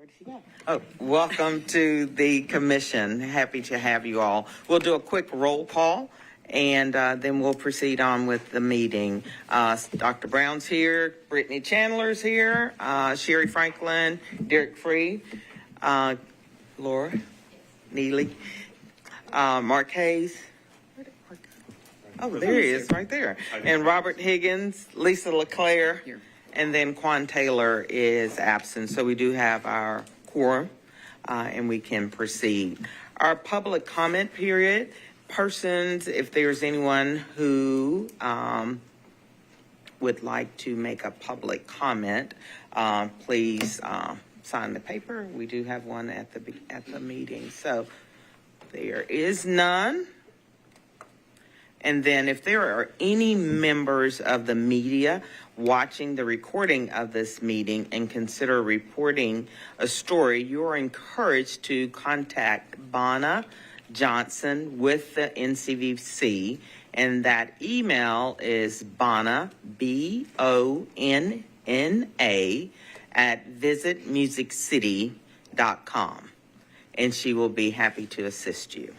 Where did she go? Oh, welcome to the commission. Happy to have you all. We'll do a quick roll call, and then we'll proceed on with the meeting. Dr. Brown's here, Brittany Chandler's here, Sherry Franklin, Derek Free, Laura Neely, Mark Hayes. Where did Mark go? Oh, there he is, right there. And Robert Higgins, Lisa LeClaire. Here. And then Quan Taylor is absent, so we do have our quorum, and we can proceed. Our public comment period, persons, if there's anyone who would like to make a public comment, please sign the paper. We do have one at the meeting, so there is none. And then if there are any members of the media watching the recording of this meeting and consider reporting a story, you are encouraged to contact Bonna Johnson with the NCVC, and that email is Bonna, BONNA, at visitmusiccity.com, and she will be happy to assist you.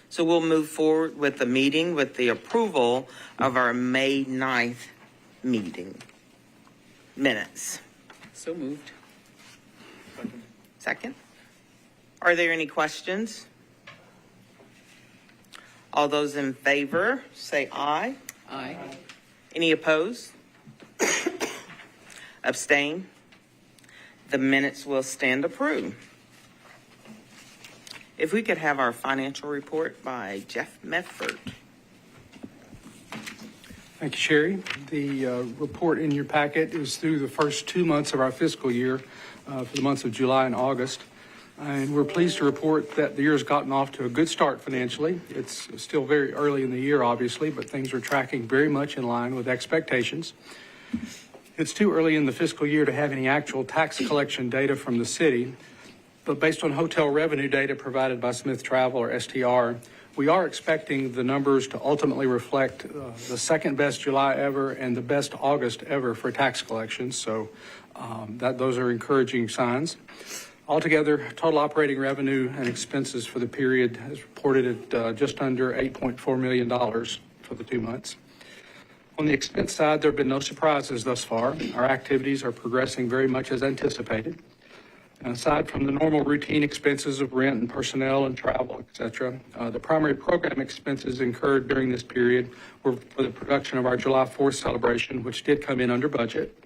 So we'll move forward with the meeting with the approval of our May 9th meeting minutes. So moved. Second. Are there any questions? All those in favor say aye. Aye. Any opposed? Abstain? The minutes will stand approved. If we could have our financial report by Jeff Medford. Thank you, Sherry. The report in your packet is through the first 2 months of our fiscal year, for the months of July and August. And we're pleased to report that the year has gotten off to a good start financially. It's still very early in the year, obviously, but things are tracking very much in line with expectations. It's too early in the fiscal year to have any actual tax collection data from the city. But based on hotel revenue data provided by Smith Travel, or STR, we are expecting the numbers to ultimately reflect the second best July ever and the best August ever for tax collections. So those are encouraging signs. Altogether, total operating revenue and expenses for the period is reported at just under $8.4 million for the 2 months. On the expense side, there have been no surprises thus far. Our activities are progressing very much as anticipated. And aside from the normal routine expenses of rent and personnel and travel, et cetera, the primary program expenses incurred during this period were for the production of our July 4th celebration, which did come in under budget.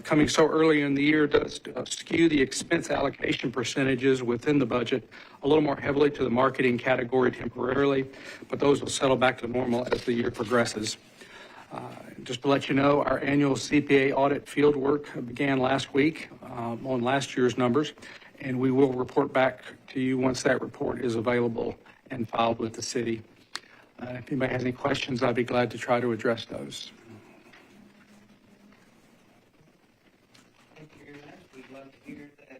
Coming so early in the year does skew the expense allocation percentages within the budget a little more heavily to the marketing category temporarily, but those will settle back to normal as the year progresses. Just to let you know, our annual CPA audit field work began last week on last year's numbers, and we will report back to you once that report is available and filed with the city. If anybody has any questions, I'd be glad to try to address those. Thank you very much. We'd love to hear that.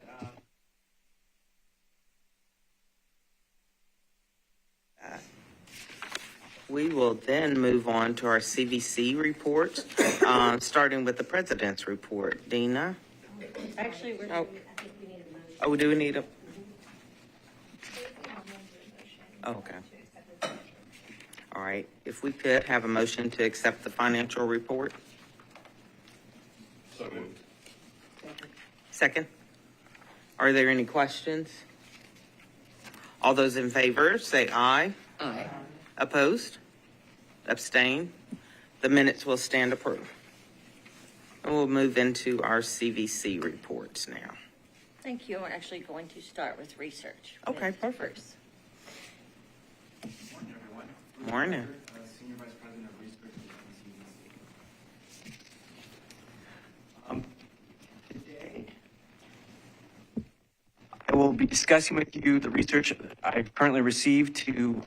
We will then move on to our CVC reports, starting with the president's report. Dina? Actually, I think we need a motion. Oh, do we need a? Oh, okay. All right. If we could have a motion to accept the financial report. So moved. Second. Are there any questions? All those in favor say aye. Aye. Opposed? Abstain? The minutes will stand approved. And we'll move into our CVC reports now. Thank you. We're actually going to start with research. Okay, perfect. First. Morning, everyone. Morning. Senior Vice President of Research at CVC. Today, I will be discussing with you the research I've currently received to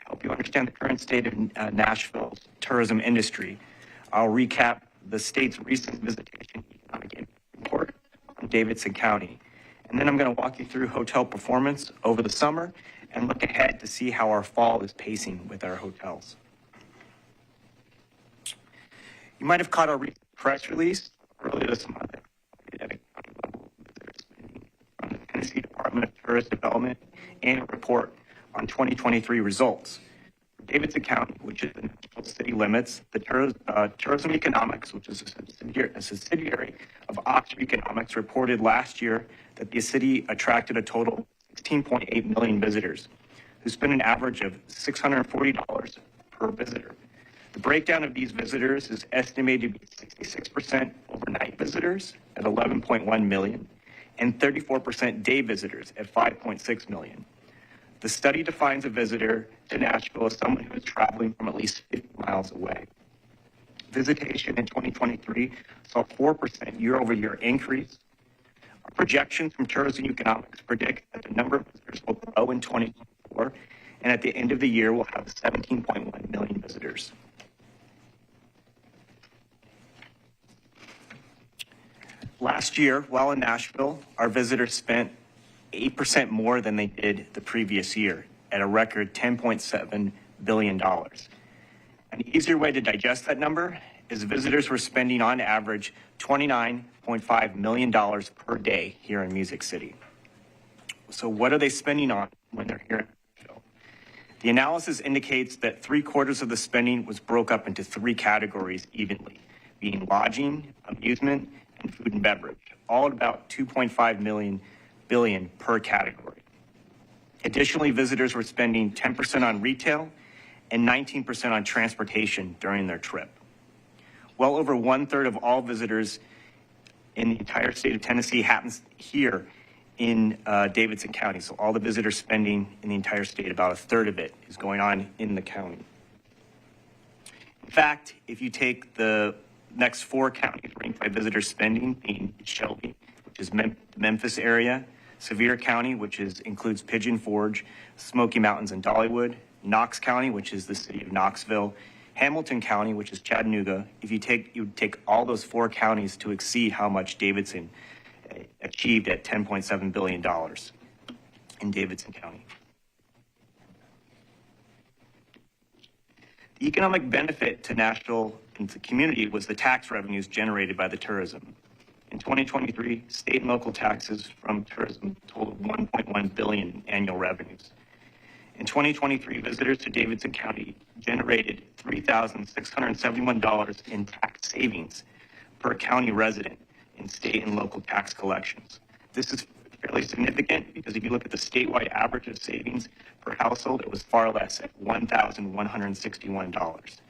help you understand the current state of Nashville's tourism industry. I'll recap the state's recent visitation economic report on Davidson County. And then I'm going to walk you through hotel performance over the summer and look ahead to see how our fall is pacing with our hotels. You might have caught our recent press release earlier this month at a county level Tourist Development Annual Report on 2023 results. For Davidson County, which is the national city limits, the Tourism Economics, which is a subsidiary of Oxford Economics, reported last year that the city attracted a total of 16.8 million visitors, who spent an average of $640 per visitor. The breakdown of these visitors is estimated to be 66% overnight visitors at 11.1 million and 34% day visitors at 5.6 million. The study defines a visitor to Nashville as someone who is traveling from at least 50 miles away. Visitation in 2023 saw a 4% year-over-year increase. Our projections from Tourism Economics predict that the number of visitors will grow in 2024, and at the end of the year, we'll have 17.1 million visitors. Last year, while in Nashville, our visitors spent 8% more than they did the previous year at a record $10.7 billion. An easier way to digest that number is visitors were spending on average $29.5 million per day here in Music City. So what are they spending on when they're here in Nashville? The analysis indicates that 3/4 of the spending was broke up into 3 categories evenly, being lodging, amusement, and food and beverage, all at about $2.5 billion per category. Additionally, visitors were spending 10% on retail and 19% on transportation during their trip. Well over 1/3 of all visitors in the entire state of Tennessee happens here in Davidson County. So all the visitor spending in the entire state, about 1/3 of it is going on in the county. In fact, if you take the next 4 counties ranked by visitor spending, being Shelby, which is Memphis area, Sevier County, which includes Pigeon Forge, Smoky Mountains, and Dollywood, Knox County, which is the city of Knoxville, Hamilton County, which is Chattanooga. If you would take all those 4 counties to exceed how much Davidson achieved at $10.7 billion in Davidson County. The economic benefit to Nashville and the community was the tax revenues generated by the tourism. In 2023, state and local taxes from tourism totaled $1.1 billion in annual revenues. In 2023, visitors to Davidson County generated $3,671 in tax savings per county resident in state and local tax collections. This is fairly significant because if you look at the statewide average of savings per household, it was far less at $1,161.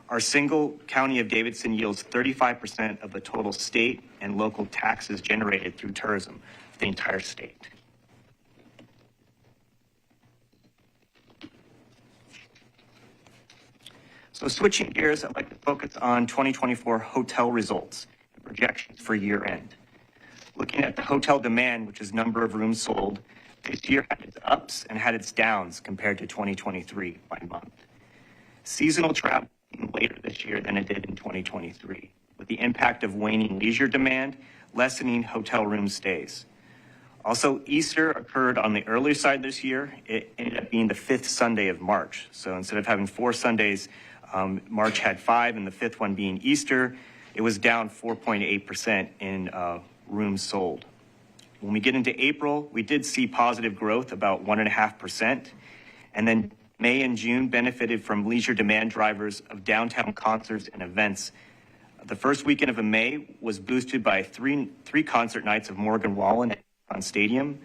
Our single county of Davidson yields 35% of the total state and local taxes generated through tourism for the entire state. So switching gears, I'd like to focus on 2024 hotel results and projections for year end. Looking at the hotel demand, which is number of rooms sold, this year had its ups and had its downs compared to 2023 by month. Seasonal travel later this year than it did in 2023, with the impact of waning leisure demand, lessening hotel room stays. Also, Easter occurred on the earlier side this year. It ended up being the 5th Sunday of March. So instead of having 4 Sundays, March had 5, and the 5th one being Easter, it was down 4.8% in rooms sold. When we get into April, we did see positive growth, about 1.5%, and then May and June benefited from leisure demand drivers of downtown concerts and events. The first weekend of May was boosted by three concert nights of Morgan Wallen at Nissan Stadium.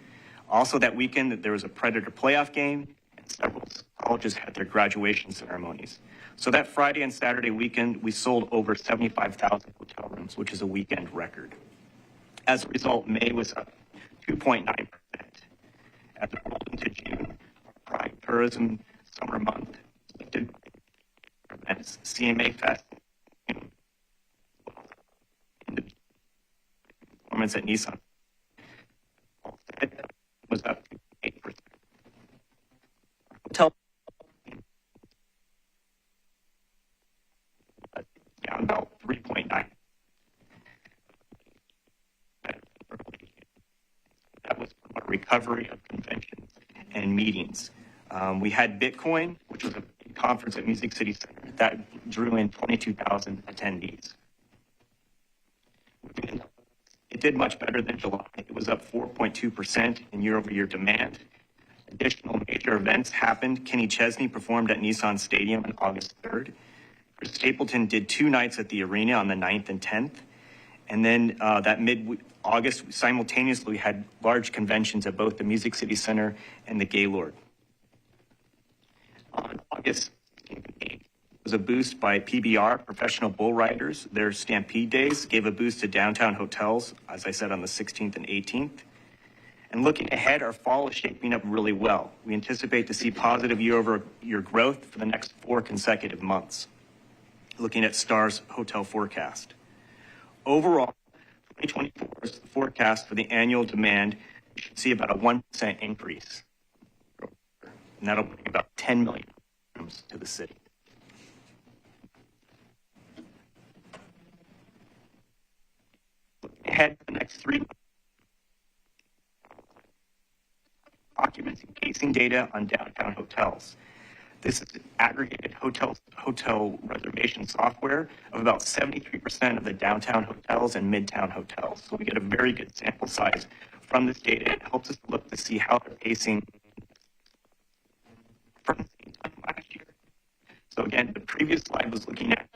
Also that weekend, there was a Predator playoff game, and several colleges had their graduation ceremonies. So that Friday and Saturday weekend, we sold over 75,000 hotel rooms, which is a weekend record. As a result, May was up 2.9%. As we rolled into June, our prime tourism summer month, events, CMA Fest, performance at Nissan was up 8%. Hotel down about 3.9%. That was from a recovery of conventions and meetings. We had Bitcoin, which was a conference at Music City Center that drew in 22,000 attendees. It's it did much better than July. It was up 4.2% in year-over-year demand. Additional major events happened. Kenny Chesney performed at Nissan Stadium on August 3rd. Chris Stapleton did 2 nights at the arena on the 9th and 10th. And then that mid-August, simultaneously, we had large conventions at both the Music City Center and the Gaylord. On August 8th was a boost by PBR, Professional Bull Riders. Their Stampede Days gave a boost to downtown hotels, as I said, on the 16th and 18th. And looking ahead, our fall is shaping up really well. We anticipate to see positive year-over-year growth for the next 4 consecutive months. Looking at STAR's hotel forecast. Overall, 2024's forecast for the annual demand, you should see about a 1% increase. And that'll bring about 10 million rooms to the city. Looking ahead to the next 3 months, occupancy pacing data on downtown hotels. This is aggregated hotel reservation software of about 73% of the downtown hotels and midtown hotels. So we get a very good sample size from this data. It helps us look to see how they're pacing from the same time last year. So again, the previous slide was looking at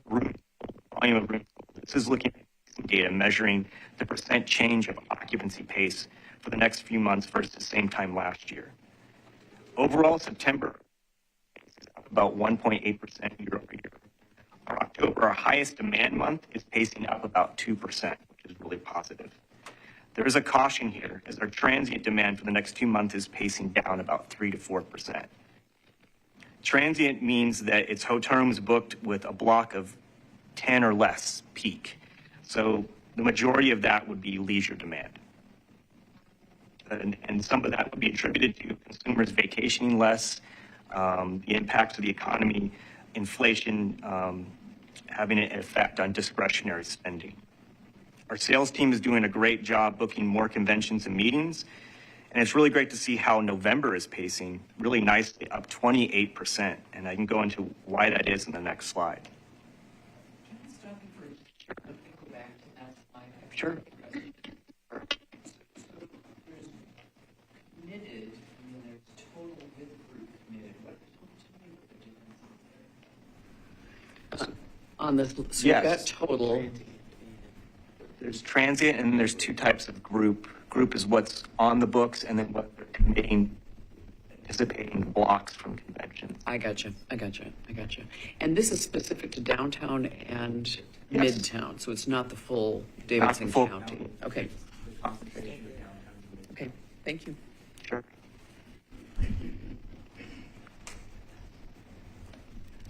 volume of rooms. This is looking at pacing data measuring the percent change of occupancy pace for the next few months versus the same time last year. Overall, September is up about 1.8% year over year. Our October, our highest demand month, is pacing up about 2%, which is really positive. There is a caution here, as our transient demand for the next 2 months is pacing down about 3 to 4%. Transient means that it's hotel rooms booked with a block of 10 or less peak. So the majority of that would be leisure demand. And some of that would be attributed to consumers vacationing less, the impacts of the economy, inflation having an effect on discretionary spending. Our sales team is doing a great job booking more conventions and meetings, and it's really great to see how November is pacing really nicely, up 28%, and I can go into why that is in the next slide. Can I stop you for a second? Go back to that slide. Sure. Committed, and then there's total with group committed. Tell me what the difference is there. On this, so you've got Yes. total. There's transient and there's 2 types of group. Group is what's on the books and then what they're committing, anticipating blocks from conventions. I gotcha. And this is specific to downtown and Yes. midtown, so it's not the full Davidson full County. county. Okay, thank you. Sure.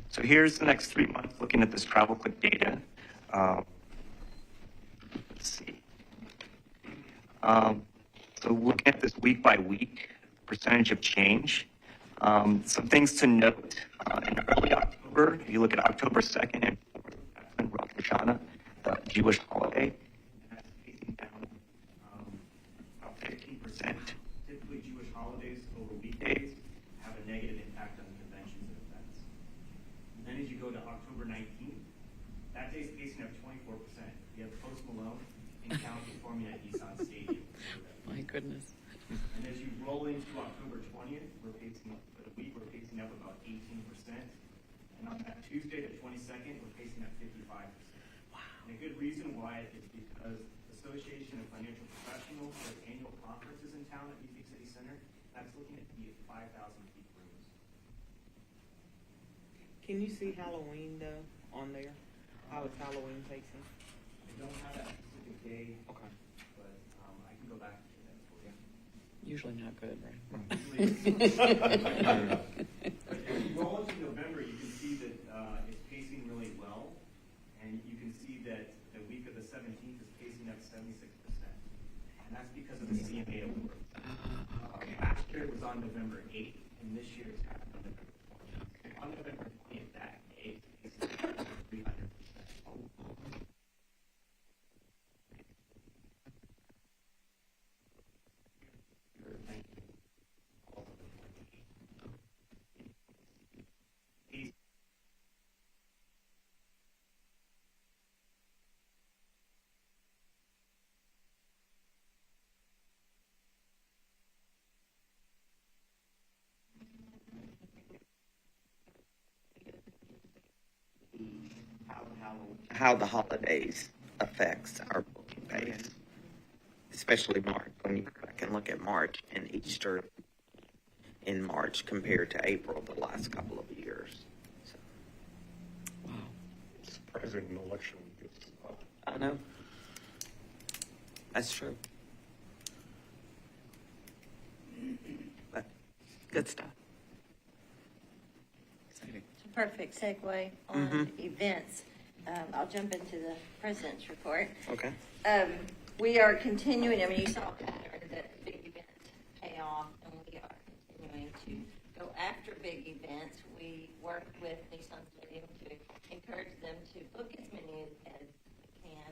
So here's the next 3 months looking at this travel click data. Let's see. So looking at this week by week, percentage of change. Some things to note. In early October, if you look at October 2nd and 4th, that's in Rosh Hashanah, the Jewish holiday. And that's pacing down about 15%. Typically, Jewish holidays over weekdays have a negative impact on conventions and events. And then as you go to October 19th, that day's pacing up 24%. You have Post Malone in town performing at Nissan Stadium. My goodness. And as you roll into October 20th, we're pacing up for the week, we're pacing up about 18%. And on that Tuesday, the 22nd, we're pacing up 55%. Wow. And a good reason why is because Association of Financial Professionals, their annual conference is in town at Music City Center. That's looking at be at 5,000 peak rooms. Can you see Halloween though on there? How is Halloween pacing? I don't have that specific day, Okay. but I can go back to that for you. Usually not good, right? But as you roll into November, you can see that it's pacing really well, and you can see that the week of the 17th is pacing up 76%, and that's because of the CMA award. Last year it was on November 8th, and this year it's happened on November 20th. On November 20th, that day is pacing up 300%. how the holidays affects our booking base, especially March, when you go back and look at March and Easter in March compared to April the last couple of years. So, Surprising an election gets up. I know. That's true. But good stuff. Exciting. It's a perfect segue on events. I'll jump into the president's report. Okay. We are continuing, I mean, you saw that big events pay off, and we are continuing to go after big events. We worked with Nissan Stadium to encourage them to book as many as they can.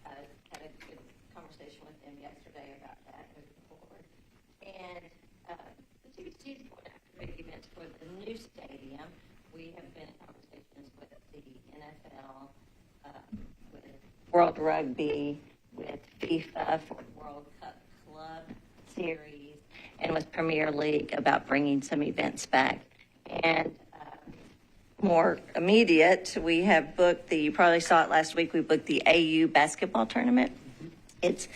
Had a good conversation with them yesterday about that moving forward. And the CBC is going after big events for the new stadium. We have been in conversations with the NFL, with World Rugby, with FIFA for World Cup Club Series, and with Premier League about bringing some events back. And more immediate, we have booked you probably saw it last week, we booked the AU basketball tournament. It's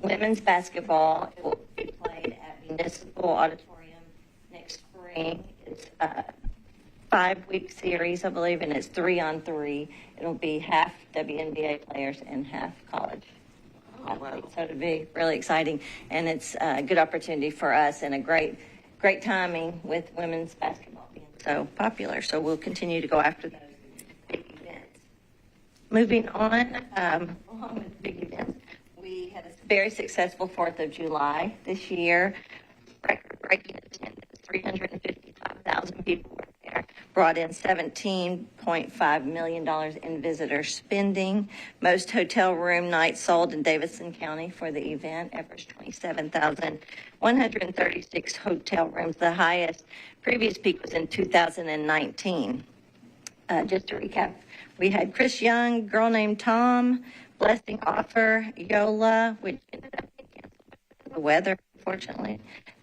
women's basketball. It will be played at Municipal Auditorium next spring. It's a 5-week series, I believe, and it's 3-on-3. It'll be half WNBA players and half college athletes. So it'll be really exciting, and it's a good opportunity for us and a great timing with women's basketball being so popular. So we'll continue to go after those big events. Moving on, along with big events, we had a very successful 4th of July this year. Record-breaking attendance, 355,000 people were there. Brought in $17.5 million in visitor spending. Most hotel room nights sold in Davidson County for the event averaged 27,136 hotel rooms. The highest previous peak was in 2019. Just to recap, we had Chris Young, Girl Named Tom, Blessing Offer, Yola, which ended up being canceled because of the weather, unfortunately.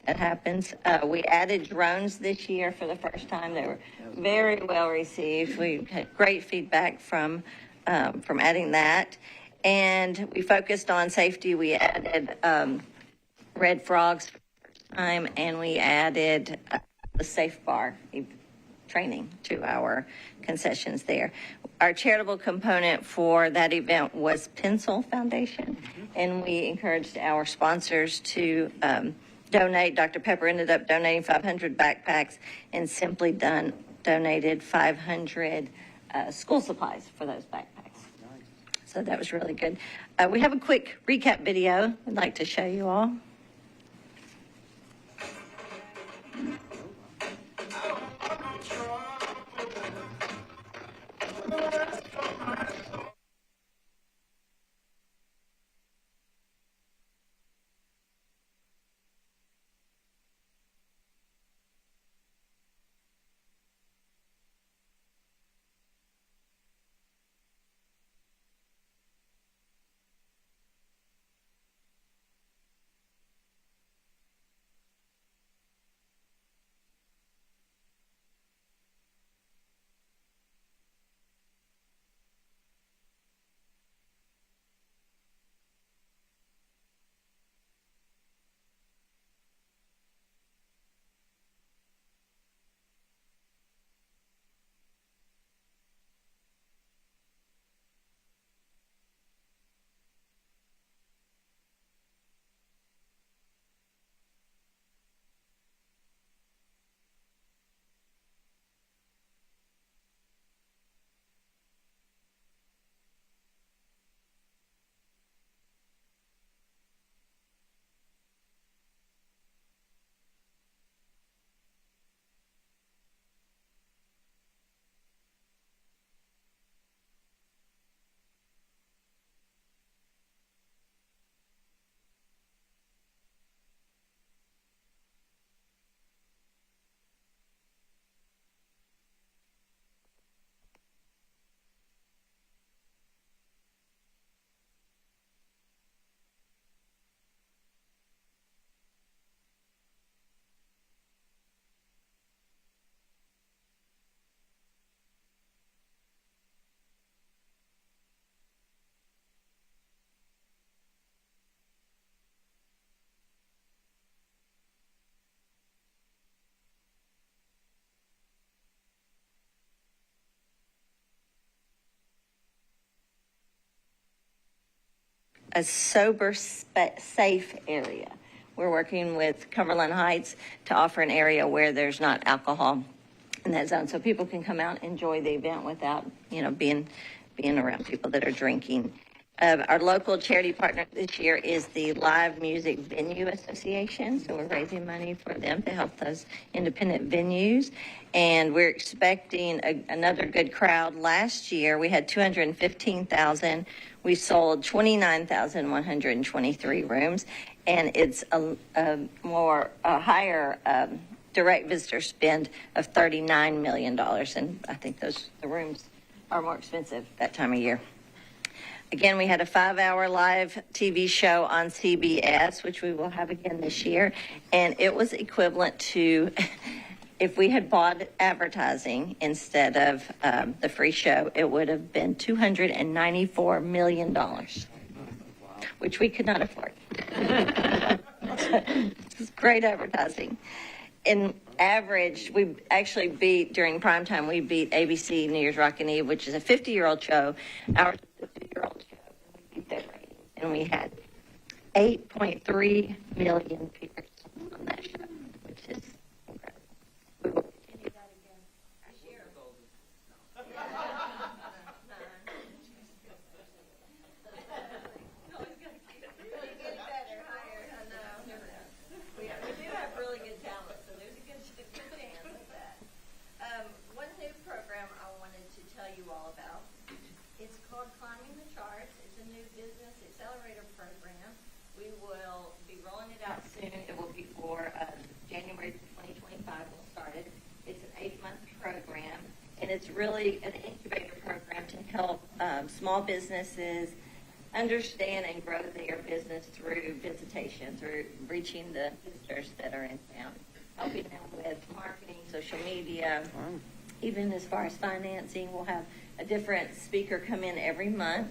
That happens. We added drones this year for the first time. They were very well received. We had great feedback from adding that. And we focused on safety. We added red frogs for the first time, and we added the safe bar training to our concessions there. Our charitable component for that event was Pencil Foundation, and we encouraged our sponsors to donate. Dr. Pepper ended up donating 500 backpacks, and Simply Done donated 500 school supplies for those backpacks. So that was really good. We have a quick recap video I'd like to show you all. a sober, safe area. We're working with Cumberland Heights to offer an area where there's not alcohol in that zone, so people can come out and enjoy the event without, being around people that are drinking. Our local charity partner this year is the Live Music Venue Association, so we're raising money for them to help those independent venues, and we're expecting another good crowd. Last year, we had 215,000. We sold 29,123 rooms, and it's a higher direct visitor spend of $39 million, and I think the rooms are more expensive that time of year. Again, we had a 5-hour live TV show on CBS, which we will have again this year, and it was equivalent to if we had bought advertising instead of the free show, it would have been $294 million, which we could not afford. It's great advertising. In average, we actually beat, during prime time, we beat ABC New Year's Rockin' Eve, which is a 50-year-old show. Ours is a 50-year-old show, and we beat their ratings. And we had 8.3 million viewers on that show, which is incredible. We will continue that again this year. We do have really good talent, so there's a good chance of that. One new program I wanted to tell you all about. It's called Climbing the Charts. It's a new business accelerator program. We will be rolling it out soon. It will be for January 2025. We'll start it. It's an 8-month program, and it's really an incubator program to help small businesses understand and grow their business through visitation, through reaching the visitors that are in town, helping them with marketing, social media, even as far as financing. We'll have a different speaker come in every month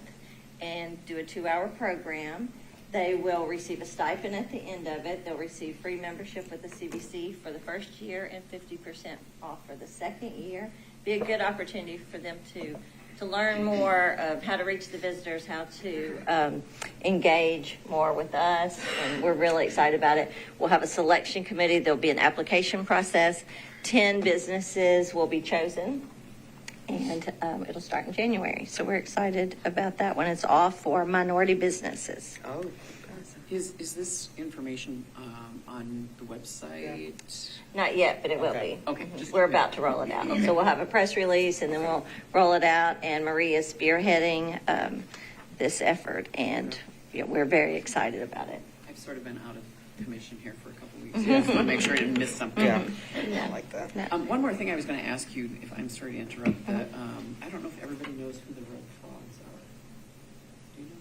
and do a 2-hour program. They will receive a stipend at the end of it. They'll receive free membership with the CBC for the first year and 50% off for the second year. Be a good opportunity for them to learn more of how to reach the visitors, how to engage more with us, and we're really excited about it. We'll have a selection committee. There'll be an application process. 10 businesses will be chosen, and it'll start in January. So we're excited about that one. It's all for minority businesses. Oh, Is this information on the website? Not yet, but it will Okay. be. Okay. We're about to roll it out. So we'll have a press release, and then we'll roll it out, and Maria is spearheading this effort, and we're very excited about it. I've sort of been out of commission here for a couple of weeks. So I just want to make sure I didn't miss something. yeah, I like that. One more thing I was going to ask you, if I'm sorry to interrupt, I don't know if everybody knows who the Red Frogs are. Do you know?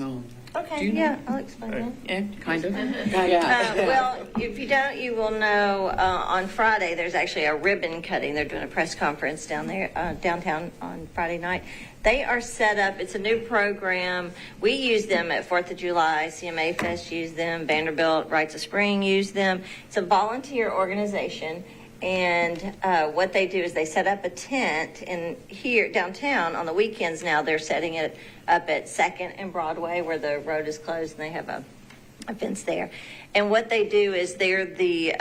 No. Okay, Do you know? yeah, I'll explain that. Yeah, kind of. Well, if you don't, you will know on Friday, there's actually a ribbon cutting. They're doing a press conference down there, downtown on Friday night. They are set up. It's a new program. We use them at 4th of July. CMA Fest used them. Vanderbilt Rites of Spring used them. It's a volunteer organization. And what they do is they set up a tent in here downtown on the weekends. Now they're setting it up at 2nd and Broadway where the road is closed, and they have events there. And what they do is they're the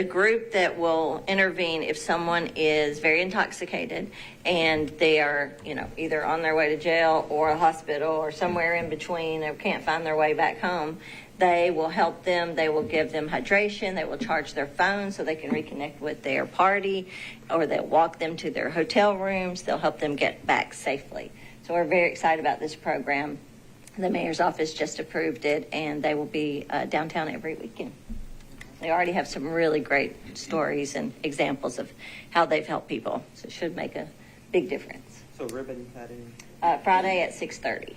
group that will intervene if someone is very intoxicated and they are, either on their way to jail or a hospital or somewhere in between, or can't find their way back home. They will help them. They will give them hydration. They will charge their phone so they can reconnect with their party, or they'll walk them to their hotel rooms. They'll help them get back safely. So we're very excited about this program. The mayor's office just approved it, and they will be downtown every weekend. They already have some really great stories and examples of how they've helped people. So it should make a big difference. So ribbon cutting. Friday at 6:30.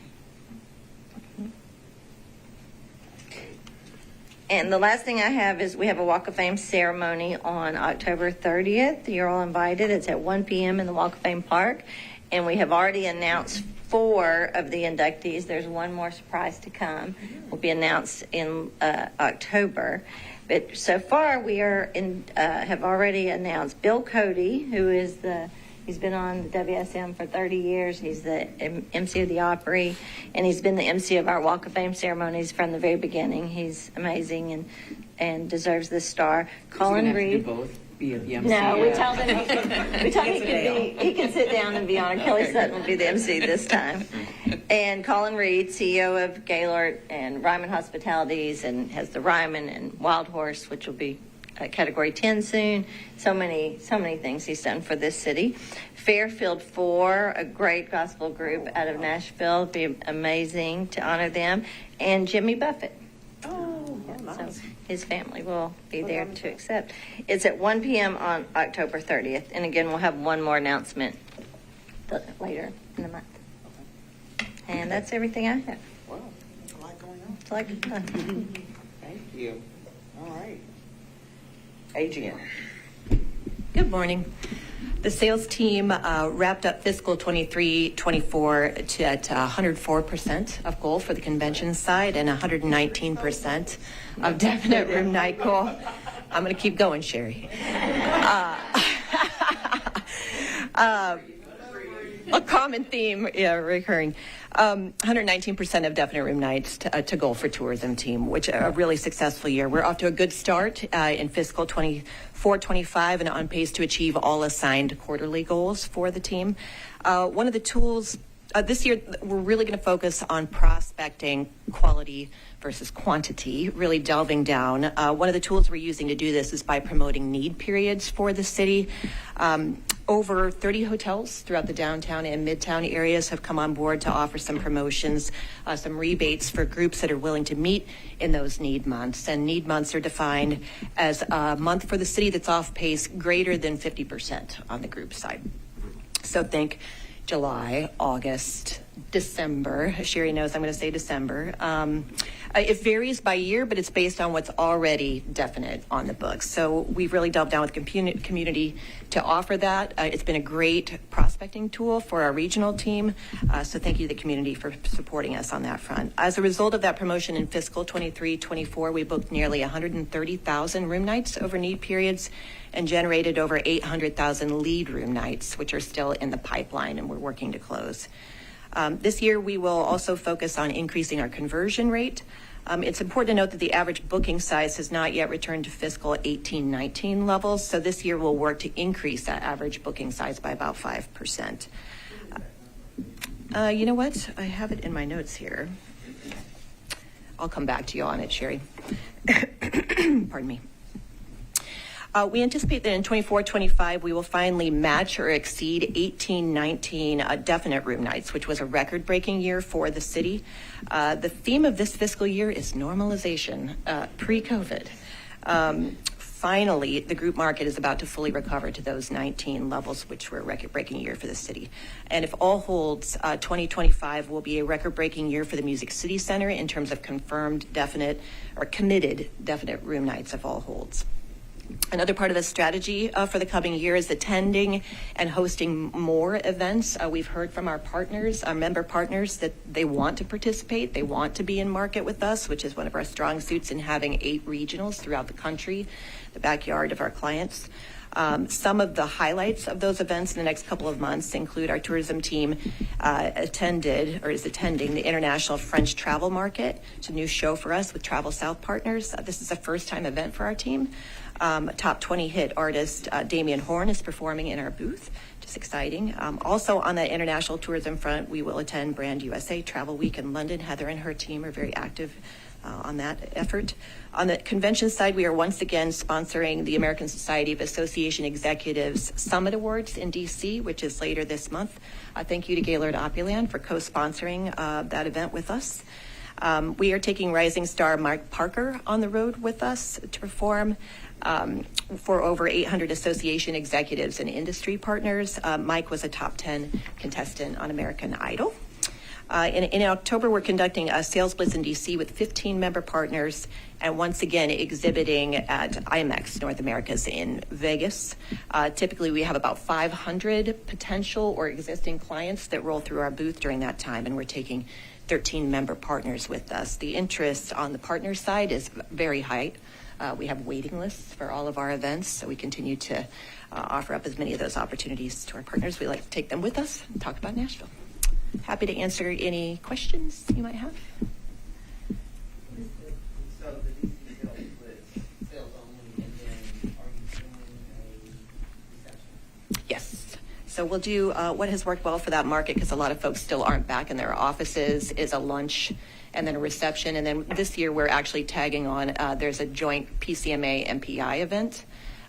And the last thing I have is we have a Walk of Fame ceremony on October 30th. You're all invited. It's at 1 p.m. in the Walk of Fame Park. And we have already announced 4 of the inductees. There's one more surprise to come. Will be announced in October. But so far we are have already announced Bill Cody, who is the He's been on the WSM for 30 years. He's the MC of the Opry, and he's been the MC of our Walk of Fame ceremonies from the very beginning. He's amazing and deserves this star. Colin Reed. Both be at the MC. No, we told him he can sit down and be honored. Kelly Sutton will be the MC this time. And Colin Reed, CEO of Gaylord and Ryman Hospitalities, and has the Ryman and Wild Horse, which will be Category 10 soon. So many things he's done for this city. Fairfield 4, a great gospel group out of Nashville. It'd be amazing to honor them. And Jimmy Buffett. Oh, nice. So his family will be there to accept. It's at 1 p.m. on October 30th. And again, we'll have one more announcement later in the month. And that's everything I have. Wow, a lot going on. It's like fun. Thank you. All right. Adrian. Good morning. The sales team wrapped up fiscal 23-24 at 104% of goal for the convention side and 119% of definite room night goal. I'm going to keep going, Sherry. A common theme, recurring. 119% of definite room nights to goal for tourism team, which a really successful year. We're off to a good start in fiscal 24-25 and on pace to achieve all assigned quarterly goals for the team. One of the tools this year, we're really going to focus on prospecting quality versus quantity, really delving down. One of the tools we're using to do this is by promoting need periods for the city. Over 30 hotels throughout the downtown and midtown areas have come on board to offer some promotions, some rebates for groups that are willing to meet in those need months. And need months are defined as a month for the city that's off pace greater than 50% on the group side. So think July, August, December. Sherry knows I'm going to say December. It varies by year, but it's based on what's already definite on the books. So we've really delved down with the community to offer that. It's been a great prospecting tool for our regional team. So thank you to the community for supporting us on that front. As a result of that promotion in fiscal 23-24, we booked nearly 130,000 room nights over need periods and generated over 800,000 lead room nights, which are still in the pipeline and we're working to close. This year, we will also focus on increasing our conversion rate. It's important to note that the average booking size has not yet returned to fiscal 18-19 levels, so this year we'll work to increase that average booking size by about 5%. You know what? I have it in my notes here. I'll come back to you on it, Sherry. Pardon me. We anticipate that in 24-25, we will finally match or exceed 18-19 definite room nights, which was a record-breaking year for the city. The theme of this fiscal year is normalization, pre-COVID. Finally, the group market is about to fully recover to those 19 levels, which were a record-breaking year for the city. And if all holds, 2025 will be a record-breaking year for the Music City Center in terms of confirmed definite or committed definite room nights if all holds. Another part of the strategy for the coming year is attending and hosting more events. We've heard from our partners, our member partners, that they want to participate. They want to be in market with us, which is one of our strong suits in having 8 regionals throughout the country, the backyard of our clients. Some of the highlights of those events in the next couple of months include our tourism team is attending the International French Travel Market. It's a new show for us with Travel South Partners. This is a first-time event for our team. Top 20 hit artist Damian Horn is performing in our booth, just exciting. Also on the international tourism front, we will attend Brand USA Travel Week in London. Heather and her team are very active on that effort. On the convention side, we are once again sponsoring the American Society of Association Executives Summit Awards in DC, which is later this month. Thank you to Gaylord Opryland for co-sponsoring that event with us. We are taking rising star Mark Parker on the road with us to perform for over 800 association executives and industry partners. Mike was a top 10 contestant on American Idol. In October, we're conducting a sales blitz in DC with 15 member partners and once again exhibiting at IMEX North Americas in Vegas. Typically, we have about 500 potential or existing clients that roll through our booth during that time, and we're taking 13 member partners with us. The interest on the partner side is very high. We have waiting lists for all of our events, so we continue to offer up as many of those opportunities to our partners. We like to take them with us and talk about Nashville. Happy to answer any questions you might have. So the DC sales was sales only, and then are you doing a reception? Yes. So we'll do what has worked well for that market, because a lot of folks still aren't back in their offices, is a lunch and then a reception. And then this year we're actually tagging on, there's a joint PCMA MPI event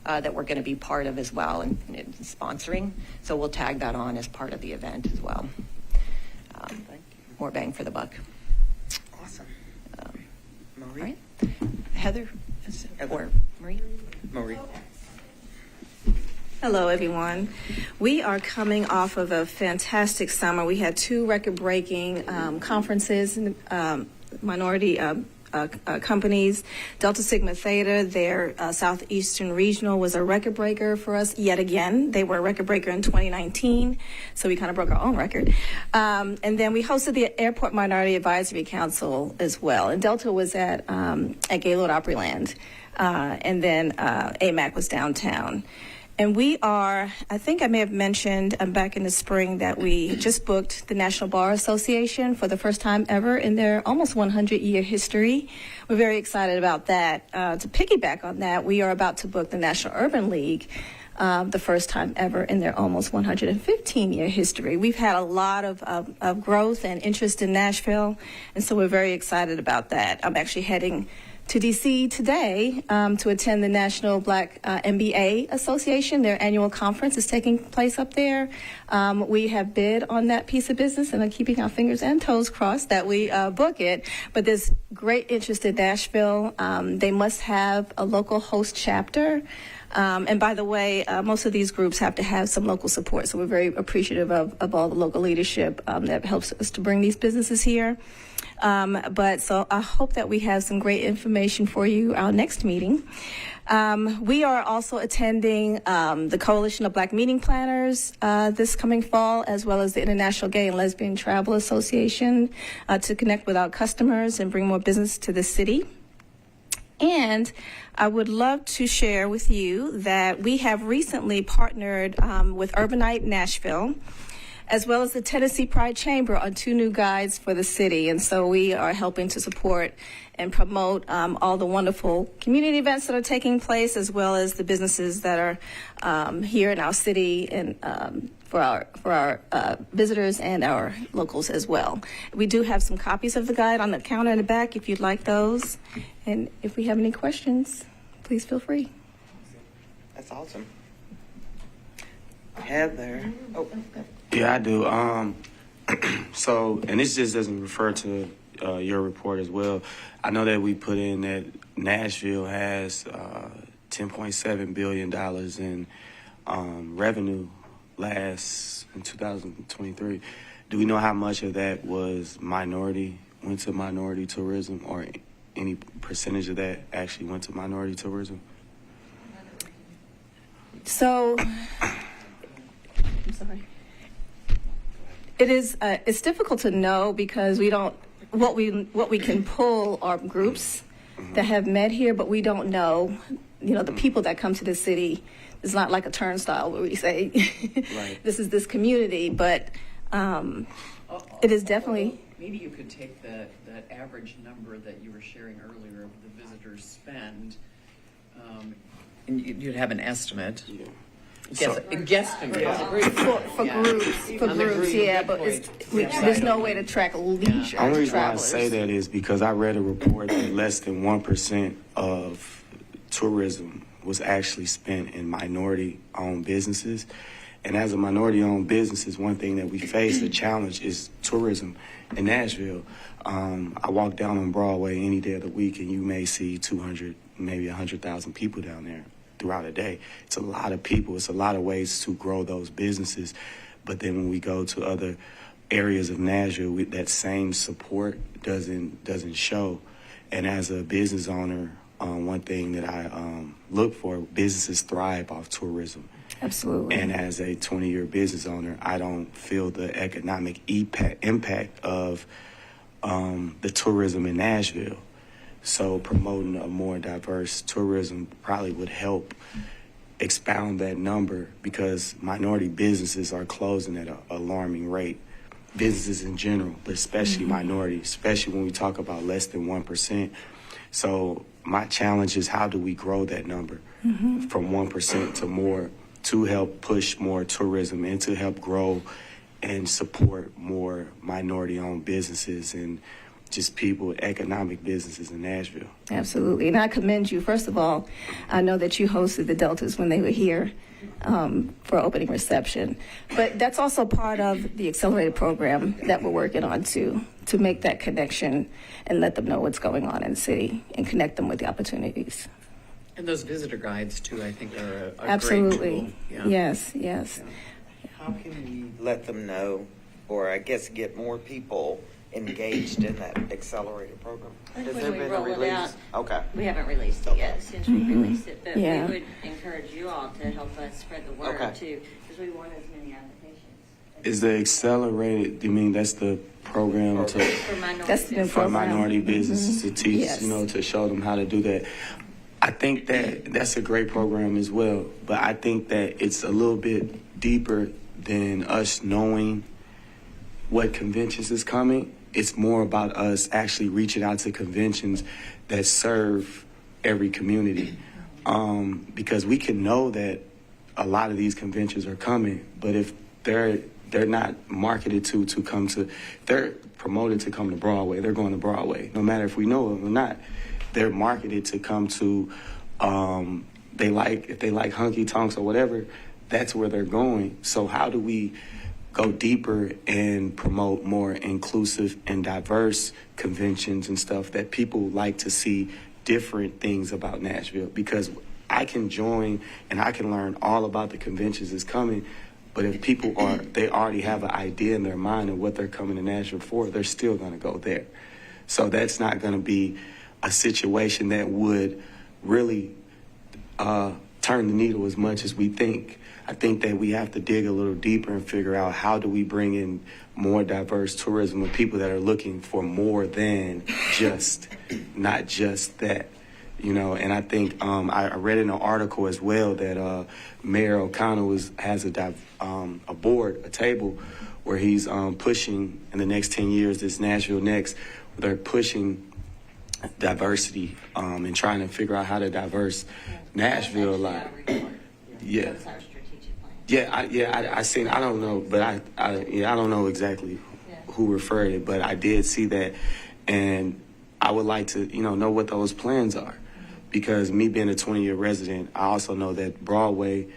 that we're going to be part of as well and sponsoring. So we'll tag that on as part of the event as well. More bang for the buck. Awesome. All Marie? right. Heather or Marie? Marie. Hello, everyone. We are coming off of a fantastic summer. We had 2 record-breaking conferences, minority companies. Delta Sigma Theta, their Southeastern Regional, was a record breaker for us yet again. They were a record breaker in 2019, so we kind of broke our own record. And then we hosted the Airport Minority Advisory Council as well. And Delta was at Gaylord Opryland, and then AMAC was downtown. And we are, I think I may have mentioned back in the spring that we just booked the National Bar Association for the first time ever in their almost 100-year history. We're very excited about that. To piggyback on that, we are about to book the National Urban League, the first time ever in their almost 115-year history. We've had a lot of growth and interest in Nashville, and so we're very excited about that. I'm actually heading to D.C. today to attend the National Black MBA Association. Their annual conference is taking place up there. We have bid on that piece of business and are keeping our fingers and toes crossed that we book it. But there's great interest in Nashville. They must have a local host chapter. And by the way, most of these groups have to have some local support. So we're very appreciative of all the local leadership that helps us to bring these businesses here. But so I hope that we have some great information for you our next meeting. We are also attending the Coalition of Black Meeting Planners this coming fall, as well as the International Gay and Lesbian Travel Association to connect with our customers and bring more business to the city. And I would love to share with you that we have recently partnered with Urbanite Nashville, as well as the Tennessee Pride Chamber, on 2 new guides for the city. And so we are helping to support and promote all the wonderful community events that are taking place, as well as the businesses that are here in our city and for our visitors and our locals as well. We do have some copies of the guide on the counter in the back if you'd like those. And if we have any questions, please feel free. That's awesome. Heather. Oh. Yeah, I do. So, and this just doesn't refer to your report as well. I know that we put in that Nashville has $10.7 billion in revenue in 2023. Do we know how much of that went to minority tourism, or any percentage of that actually went to minority tourism? So, I'm sorry. It's difficult to know because we don't, what we can pull are groups that have met here, but we don't know, the people that come to the city. It's not like a turnstile where we say, Right. This is this community, but it is definitely. Maybe you could take that average number that you were sharing earlier of the visitors spend, and you'd have an estimate. Yeah. Guesstimate. For groups, yeah, but there's no way to track leisure The only reason why I travelers. say that is because I read a report that less than 1% of tourism was actually spent in minority-owned businesses. And as a minority-owned businesses, one thing that we face, the challenge, is tourism in Nashville. I walk down on Broadway any day of the week, and you may see 200, maybe 100,000 people down there throughout a day. It's a lot of people. It's a lot of ways to grow those businesses. But then when we go to other areas of Nashville, that same support doesn't show. And as a business owner, one thing that I look for, businesses thrive off tourism. Absolutely. And as a 20-year business owner, I don't feel the economic impact of the tourism in Nashville. So promoting a more diverse tourism probably would help expound that number, because minority businesses are closing at an alarming rate. Businesses in general, but especially minority, especially when we talk about less than 1%. So my challenge is, how do we grow that number from 1% to more, to help push more tourism and to help grow and support more minority-owned businesses and just people, economic businesses in Nashville. Absolutely. And I commend you. First of all, I know that you hosted the Deltas when they were here for opening reception. But that's also part of the accelerated program that we're working on to make that connection and let them know what's going on in the city and connect them with the opportunities. And those visitor guides too, I think, are a Absolutely. great tool. Yes, yes. How can we let them know, or I guess get more people engaged in that accelerated program? When Has there we been roll a it release? out, Okay. we haven't released it yet since we released it, but Yeah. we would encourage you all to help us spread the word Okay. too, because we want as many applications. Is the accelerated, you mean that's the program to, For minorities. That's the for program. minority businesses to teach, Yes. to show them how to do that? I think that that's a great program as well, but I think that it's a little bit deeper than us knowing what conventions is coming. It's more about us actually reaching out to conventions that serve every community, because we can know that a lot of these conventions are coming, but if they're not marketed to come to, they're promoted to come to Broadway, they're going to Broadway, no matter if we know them or not. They're marketed to come to, if they like honky tonks or whatever, that's where they're going. So how do we go deeper and promote more inclusive and diverse conventions and stuff that people like to see different things about Nashville? Because I can join and I can learn all about the conventions that's coming, but if people they already have an idea in their mind of what they're coming to Nashville for, they're still going to go there. So that's not going to be a situation that would really turn the needle as much as we think. I think that we have to dig a little deeper and figure out, how do we bring in more diverse tourism with people that are looking for more than not just that, And I think I read in an article as well that Mayor O'Connell has a table where he's pushing in the next 10 years, this Nashville Next, where they're pushing diversity and trying to figure out how to diverse Nashville a lot. Yeah. That's our strategic plan. I seen. I don't know, but I don't know exactly who referred it, but I did see that, and I would like to know what those plans are, because me being a 20-year resident, I also know that Broadway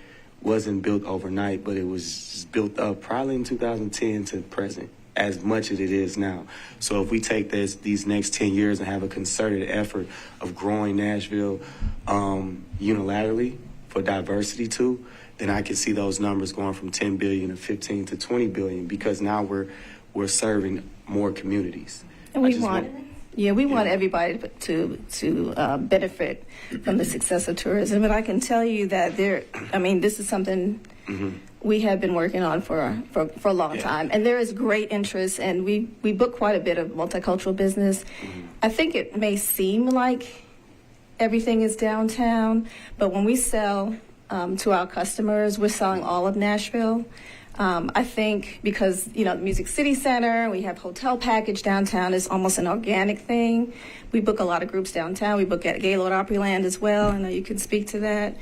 wasn't built overnight, but it was just built up probably in 2010 to present, as much as it is now. So if we take these next 10 years and have a concerted effort of growing Nashville unilaterally for diversity too, then I can see those numbers going from 10 billion to 15 to 20 billion, because now we're serving more communities. And we want everybody to benefit from the success of tourism. And I can tell you that this is something we have been working on for a long time. And there is great interest, and we book quite a bit of multicultural business. I think it may seem like everything is downtown, but when we sell to our customers, we're selling all of Nashville. I think because, the Music City Center, we have hotel package downtown, is almost an organic thing. We book a lot of groups downtown. We book at Gaylord Opryland as well. I know you can speak to that.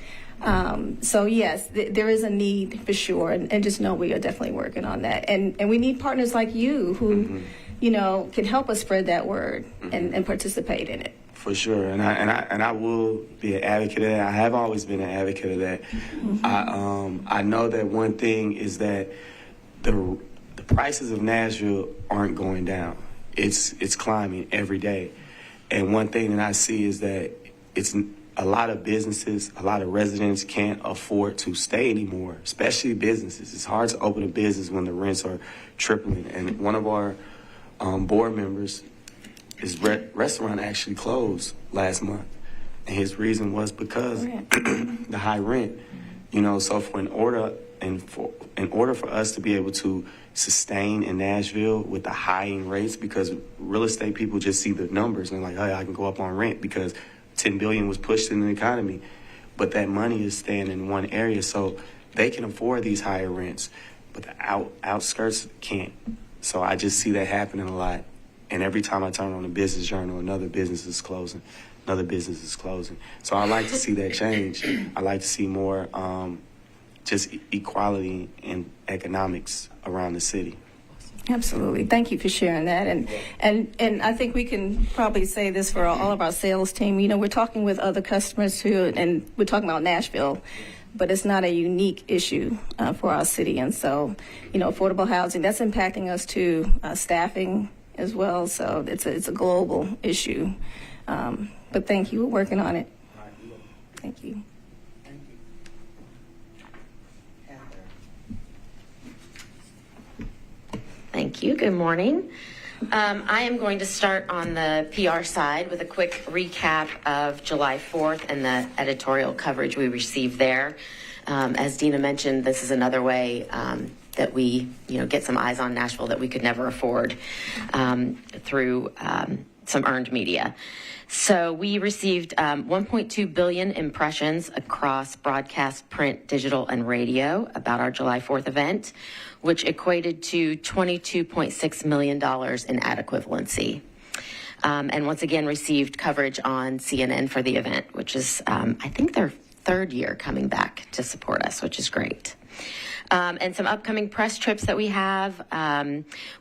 So yes, there is a need for sure. And just know we are definitely working on that. And we need partners like you who, can help us spread that word and participate in it. For sure, and I will be an advocate of that. I have always been an advocate of that. I know that one thing is that the prices of Nashville aren't going down. It's climbing every day, and one thing that I see is that it's a lot of businesses, a lot of residents can't afford to stay anymore, especially businesses. It's hard to open a business when the rents are tripling. And one of our board members, his restaurant actually closed last month, and his reason was because the high rent. So for in order in order for us to be able to sustain in Nashville with the high rates, because real estate people just see the numbers and they're like, hey, I can go up on rent because 10 billion was pushed in the economy, but that money is staying in one area, so they can afford these higher rents, but the outskirts can't. So I just see that happening a lot. And every time I turn on the Business Journal, another business is closing. Another business is closing. So I like to see that change. I like to see more just equality in economics around the city. Absolutely. Thank you for sharing that. And I think we can probably say this for all of our sales team. You know, we're talking with other customers too, and we're talking about Nashville, but it's not a unique issue for our city. And so, you know, affordable housing, that's impacting us too, staffing as well. So it's a global issue. But thank you. We're working on it. Thank you. Thank you. Good morning. I am going to start on the PR side with a quick recap of July 4th and the editorial coverage we received there. As Dina mentioned, this is another way that we, get some eyes on Nashville that we could never afford through some earned media. So we received 1.2 billion impressions across broadcast, print, digital, and radio about our July 4th event, which equated to $22.6 million in ad equivalency. And once again received coverage on CNN for the event, which is, I think, their third year coming back to support us, which is great. And some upcoming press trips that we have.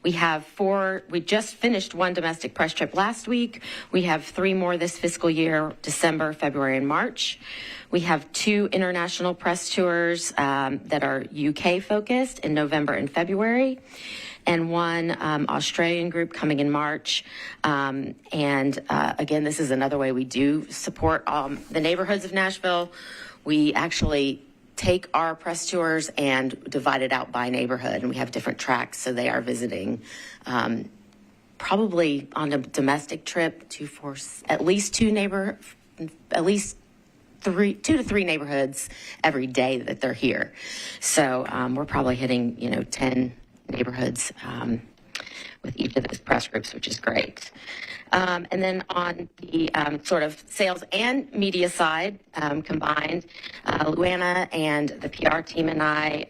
We have 4, we just finished one domestic press trip last week. We have 3 more this fiscal year, December, February, and March. We have 2 international press tours that are UK focused in November and February, and 1 Australian group coming in March. And again, this is another way we do support the neighborhoods of Nashville. We actually take our press tours and divide it out by neighborhood, and we have different tracks, so they are visiting probably on a domestic trip at least 2 to 3 neighborhoods every day that they're here. So we're probably hitting 10 neighborhoods with each of those press groups, which is great. And then on the sort of sales and media side combined, Luana and the PR team and I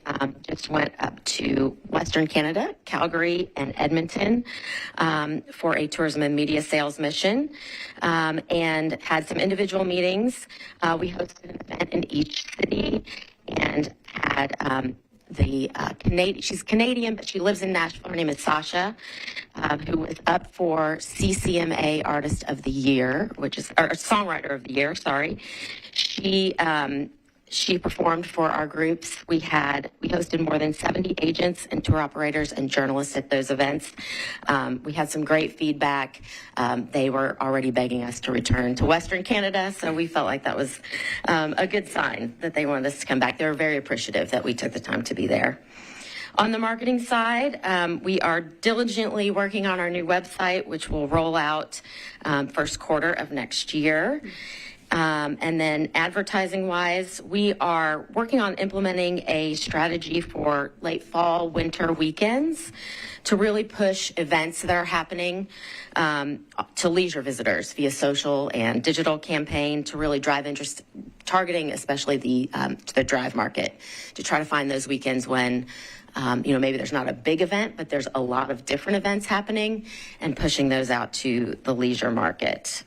just went up to Western Canada, Calgary, and Edmonton for a tourism and media sales mission, and had some individual meetings. We hosted an event in each city and had she's Canadian, but she lives in Nashville. Her name is Sasha, who was up for CCMA Artist of the Year, or Songwriter of the Year, sorry. She performed for our groups. We hosted more than 70 agents and tour operators and journalists at those events. We had some great feedback. They were already begging us to return to Western Canada, so we felt like that was a good sign that they wanted us to come back. They were very appreciative that we took the time to be there. On the marketing side, we are diligently working on our new website, which will roll out first quarter of next year. And then advertising-wise, we are working on implementing a strategy for late fall, winter weekends to really push events that are happening to leisure visitors via social and digital campaign to really drive interest, targeting especially the drive market, to try to find those weekends when maybe there's not a big event, but there's a lot of different events happening, and pushing those out to the leisure market.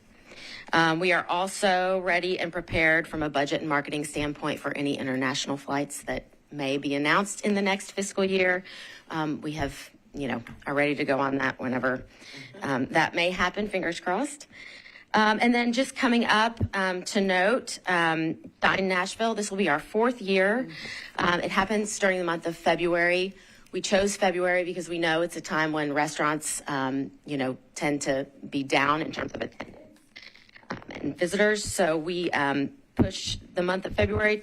We are also ready and prepared from a budget and marketing standpoint for any international flights that may be announced in the next fiscal year. We have, are ready to go on that whenever that may happen, fingers crossed. And then just coming up to note, Dine Nashville, this will be our 4th year. It happens during the month of February. We chose February because we know it's a time when restaurants, tend to be down in terms of attendance and visitors. So we push the month of February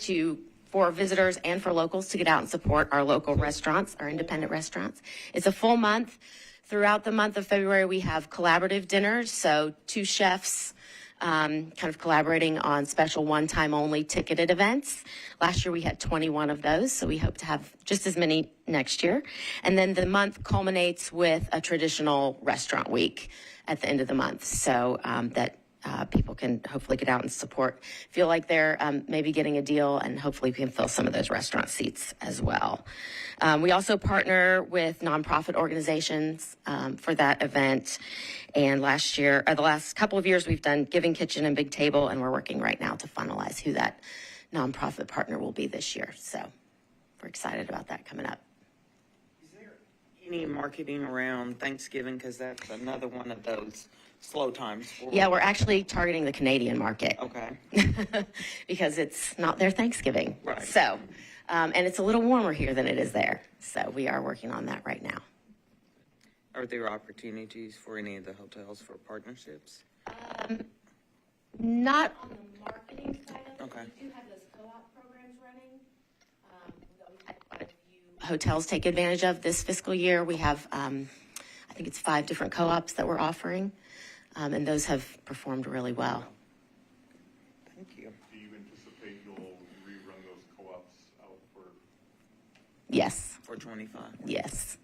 for visitors and for locals to get out and support our local restaurants, our independent restaurants. It's a full month. Throughout the month of February, we have collaborative dinners. So 2 chefs kind of collaborating on special one-time only ticketed events. Last year we had 21 of those, so we hope to have just as many next year. And then the month culminates with a traditional restaurant week at the end of the month, so that people can hopefully get out and feel like they're maybe getting a deal, and hopefully we can fill some of those restaurant seats as well. We also partner with nonprofit organizations for that event. And the last couple of years, we've done Giving Kitchen and Big Table, and we're working right now to finalize who that nonprofit partner will be this year. So we're excited about that coming up. Is there any marketing around Thanksgiving? Because that's another one of those slow times. Yeah, we're actually targeting the Canadian market. Okay. Because it's not their Thanksgiving. Right. So, and it's a little warmer here than it is there. So we are working on that right now. Are there opportunities for any of the hotels for partnerships? Not on the marketing side of it. Okay. We do have those co-op programs running. We've had quite a few hotels take advantage of this fiscal year. We have, I think it's 5 different co-ops that we're offering, and those have performed really well. Thank you. Do you anticipate you'll rerun those co-ops out for? Yes. For 25. Yes.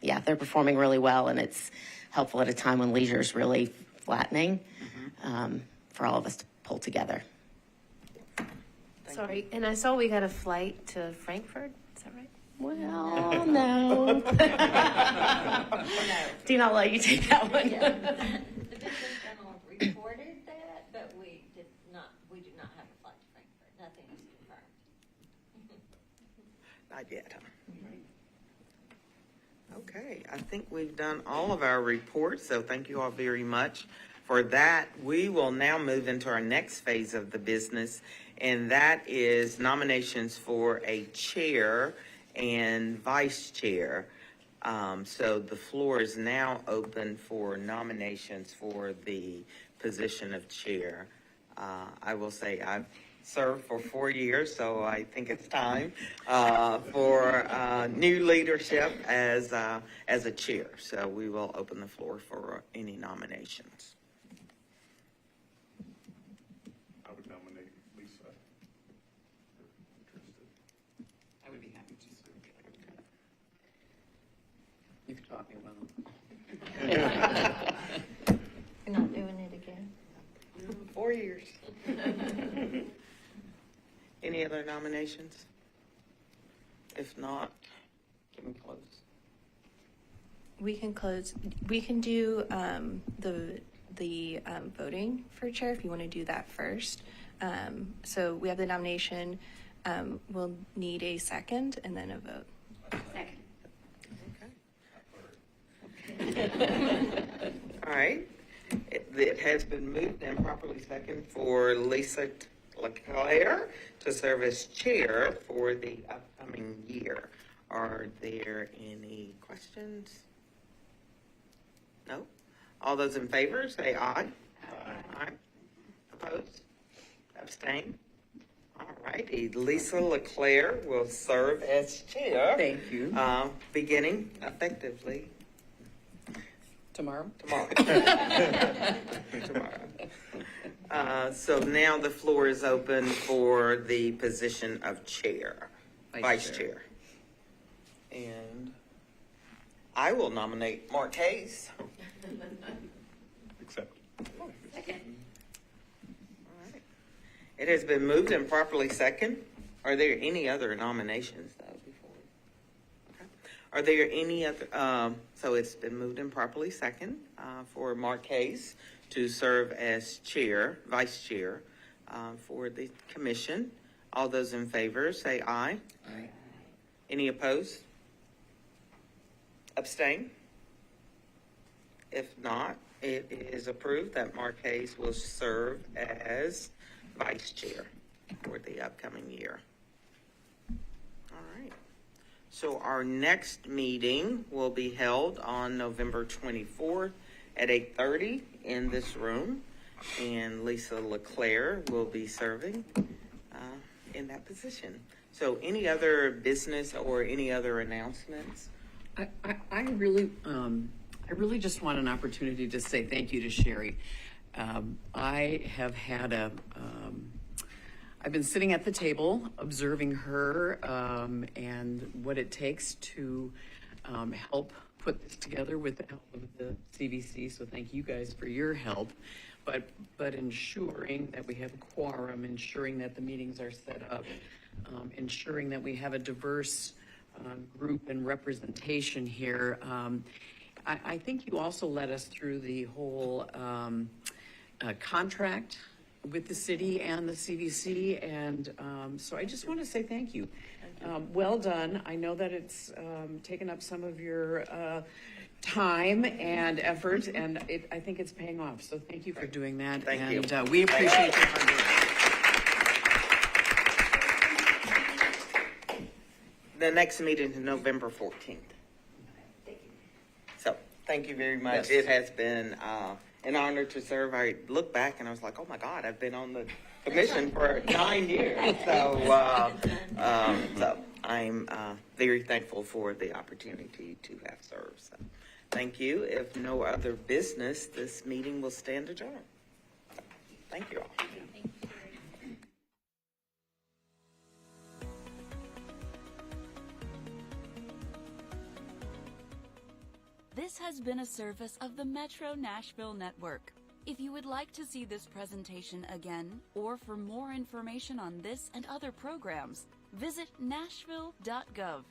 Yeah, they're performing really well, and it's helpful at a time when leisure is really flattening for all of us to pull together. Sorry, and I saw we got a flight to Frankfurt. Is that right? Well, no. Do not let you take that one. The Business Journal reported that, but we do not have a flight to Frankfurt. Nothing is confirmed. Not yet, huh? Okay, I think we've done all of our reports, so thank you all very much for that. We will now move into our next phase of the business, and that is nominations for a chair and vice chair. So the floor is now open for nominations for the position of chair. I will say I've served for 4 years, so I think it's time for new leadership as a chair. So we will open the floor for any nominations. I would nominate Lisa. Interested. I would be happy to serve. You've taught me well. You're not doing it again? 4 years. Any other nominations? If not, can we close? We can close. We can do the voting for chair if you want to do that first. So we have the nomination. We'll need a second and then a vote. Okay. All right. It has been moved and properly second for Lisa LeClaire to serve as chair for the upcoming year. Are there any questions? No? All those in favor, say aye. Aye. Opposed? Abstain? All righty. Lisa LeClaire will serve as chair. Thank you. Beginning effectively Tomorrow? tomorrow. So now the floor is open for the position of chair, vice chair. And I will nominate Mark Hayes. Accept. All right. It has been moved and properly second. Are there any other nominations though before? Okay. Are there any other, so it's been moved and properly second for Mark Hayes to serve as chair, vice chair for the commission. All those in favor say aye. Aye. Any opposed? Abstain? If not, it is approved that Mark Hayes will serve as vice chair for the upcoming year. All right. So our next meeting will be held on November 24th at 8:30 in this room, and Lisa LeClaire will be serving in that position. So any other business or any other announcements? I really just want an opportunity to say thank you to Sherry. I have had I've been sitting at the table observing her and what it takes to help put this together with the help of the CVC. So thank you guys for your help. But ensuring that we have a quorum, ensuring that the meetings are set up, ensuring that we have a diverse group and representation here. I think you also led us through the whole contract with the city and the CVC, and so I just want to say thank you. Well done. I know that it's taken up some of your time and effort, and I think it's paying off. So thank you for doing that. Thank you. And we appreciate your hard work. The next meeting is November 14th. So, thank you very much. Yes. It has been an honor to serve. I look back and I was like, oh my God, I've been on the commission for 9 years. So, so I'm very thankful for the opportunity to have served. So, thank you. If no other business, this meeting will stand adjourned. Thank you all. This has been a service of the Metro Nashville Network. If you would like to see this presentation again, or for more information on this and other programs, visit nashville.gov.